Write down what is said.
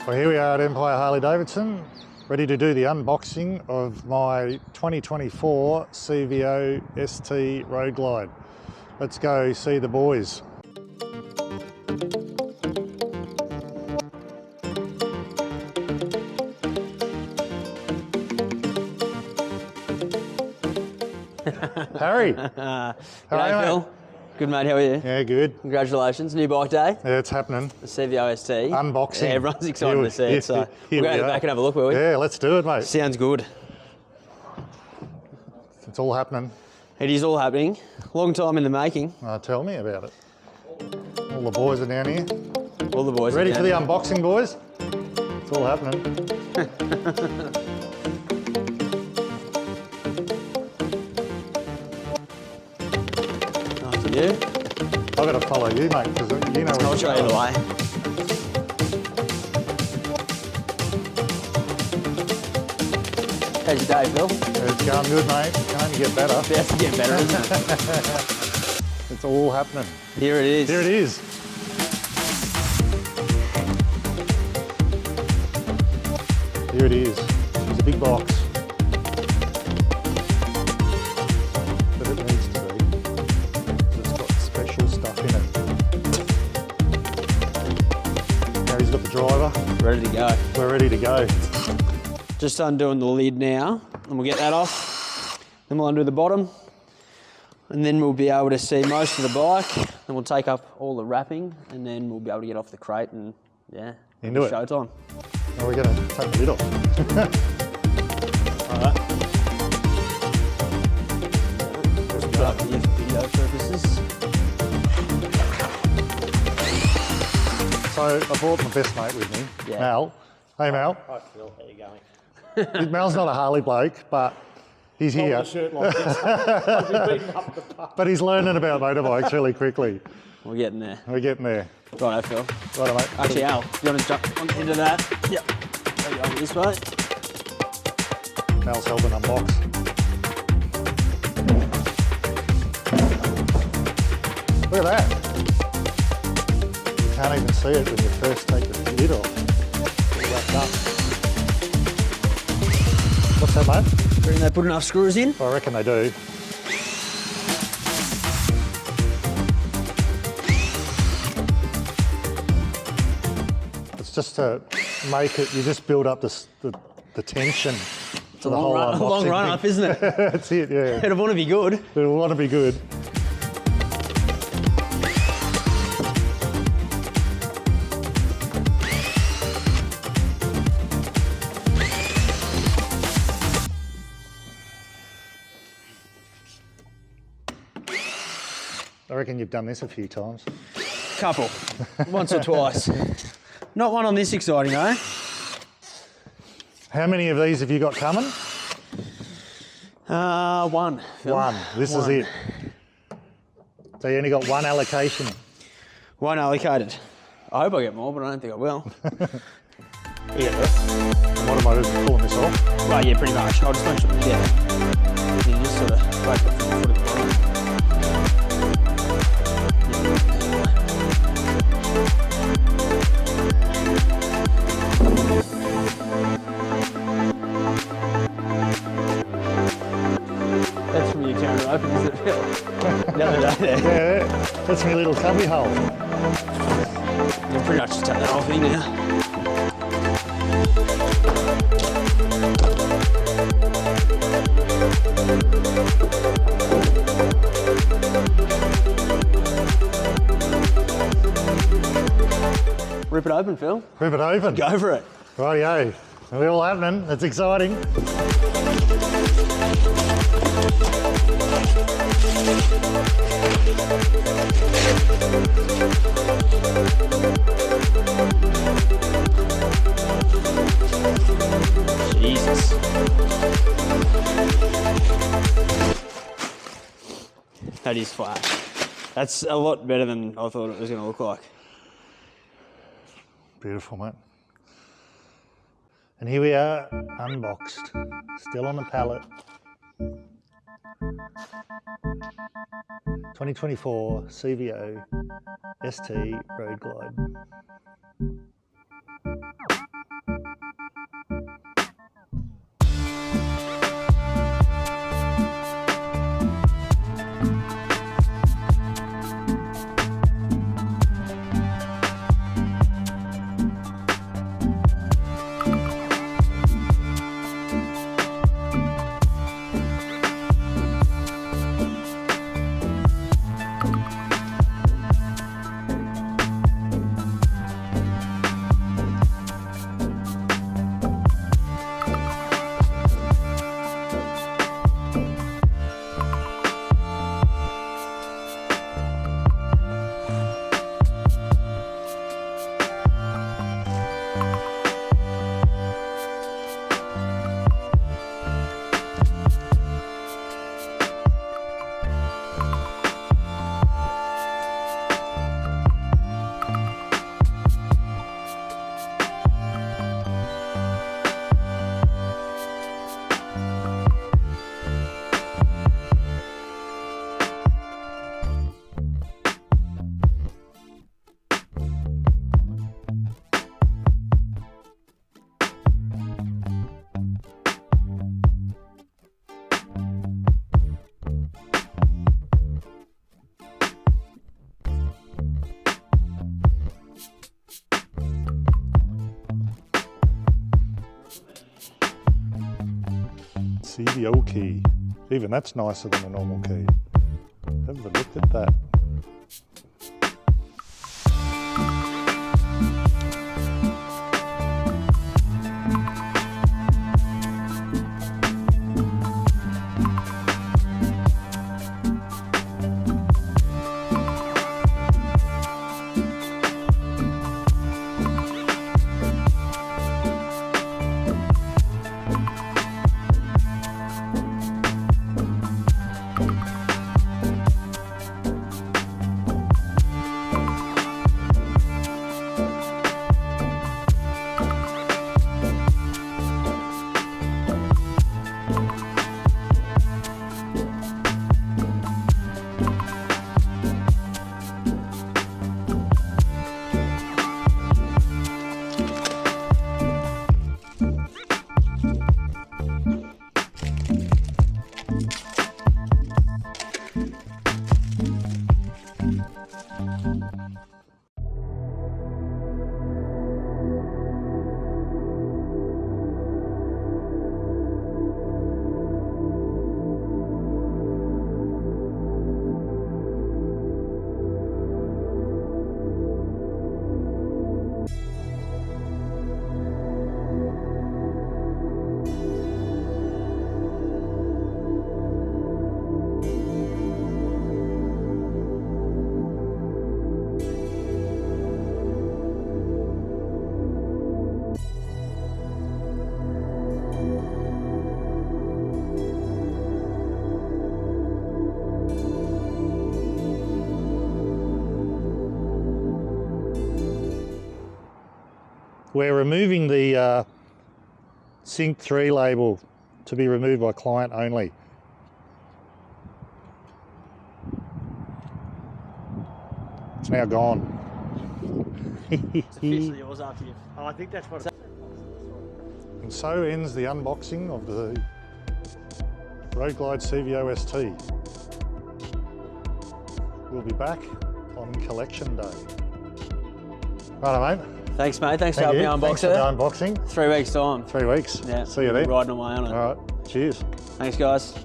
Well, here we are at Empire Harley-Davidson, ready to do the unboxing of my 2024 CVO ST Roadglide. Let's go see the boys. Harry, how are you, Phil. mate? Good, mate. How are you? Yeah, good. Congratulations. New bike day. Yeah, it's happening. The CVO ST. Unboxing. Yeah, everyone's excited to see it. So we'll go back and have a look, will we? Yeah, let's do it, mate. Sounds good. It's all happening. It is all happening. Long time in the making. Tell me about it. All the boys are down here. All the boys Ready are for the unboxing, boys? It's all happening. After you. I've got to follow you, mate, because you know where I'll show you the way. How's your day, Phil? It's going good, mate. It can only get better. It's to get better, isn't it? It's all happening. Here it is. Here it is. Here it is. It's a big box. But it needs to be. It's got special stuff in it. Harry's got the driver. Ready to go. We're ready to go. Just undoing the lid now, and we'll get that off. Then we'll undo the bottom, and then we'll be able to see most of the bike. Then we'll take up all the wrapping, and then we'll be able to get off the crate and, yeah, Into it. showtime. Now we're going to take the lid off. All right. Just put up here for video purposes. So I brought my best mate with me, Yeah. Mal. Hey, Mal. Hi Phil, how you going? Mal's not a Harley bloke, but he's here. A shirt like this. I've been beating up the pup. But he's learning about motorbikes really quickly. We're getting there. We're getting there. Righto, Phil. Right, mate. Actually, Al, do you want to jump into that? Yep. There you go, this way. Mal's helping unbox. Look at that. You can't even see it when you first take the lid off. All wrapped up. What's that, mate? Reckon they put enough screws in? I reckon they do. It's just to make it, you just build up the tension. It's a long run up, isn't it? That's it, yeah. It'll want to be good. It'll want to be good. I reckon you've done this a few times. Couple. Once or twice. Not one on this exciting, though. How many of these have you got coming? One. Phil. One. This is it. So you only got one allocation. One allocated. I hope I get more, but I don't think I will. Yeah. What am I doing? Pulling this off? Right, yeah, pretty much. I'll just make sure. Yeah. You just sort of break it from the foot at the bottom. That's from you tearing it open, isn't it, Phil? The other day there. Yeah, that's my little cubby hole. You pretty much just take that off here now. Rip it open, Phil. Rip it open. Go for it. Rightio. We're all happening. That's exciting. Jesus. That is flat. That's a lot better than I thought it was going to look like. Beautiful, mate. And here we are, unboxed, still on the pallet. 2024 CVO ST Roadglide. CVO key. Even that's nicer than a normal key. Have a look at that. We're removing the Sync 3 label to be removed by client only. It's now gone. It's officially yours after you. Oh, I think that's what. And so ends the unboxing of the Roadglide CVO ST. We'll be back on collection day. Right, mate. Thanks, mate. Thanks for helping me unbox Thanks for it. the unboxing. 3 weeks time. 3 weeks. Yeah. See you then. Riding on my own. All right. Cheers. Thanks, guys.